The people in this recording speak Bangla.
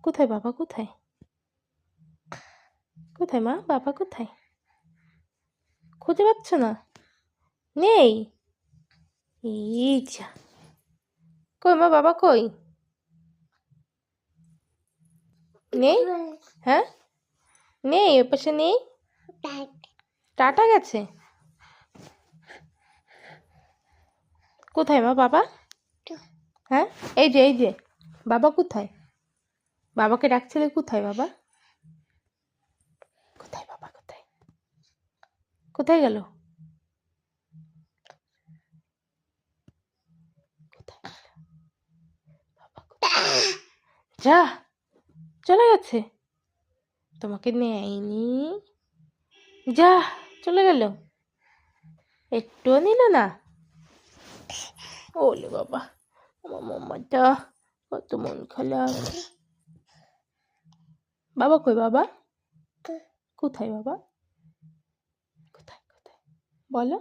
কোথায় বাবা? কোথায়? কোথায় মা? বাবা কোথায়? খুঁজে পাচ্ছ না? নেই? এই যা, কই মা? বাবা কই? নেই? হ্যাঁ, নেই, ওই পাশে নেই। টাটা গেছে? কোথায় মা বাবা? হ্যাঁ, এই যে, এই যে, বাবা কোথায়? বাবাকে ডাকছিলে, কোথায় বাবা? কোথায় বাবা? কোথায়? কোথায় গেল? কোথায় গেল? বাবা কোথায়? যা, চলে গেছে। তোমাকে নেয়নি? যা, চলে গেল। একটুও নিল না? ওলে বাবা, আমার মাম্মাটা কত মন খারাপ। বাবা কই বাবা? কোথায় বাবা? কোথায় কোথায় বলো?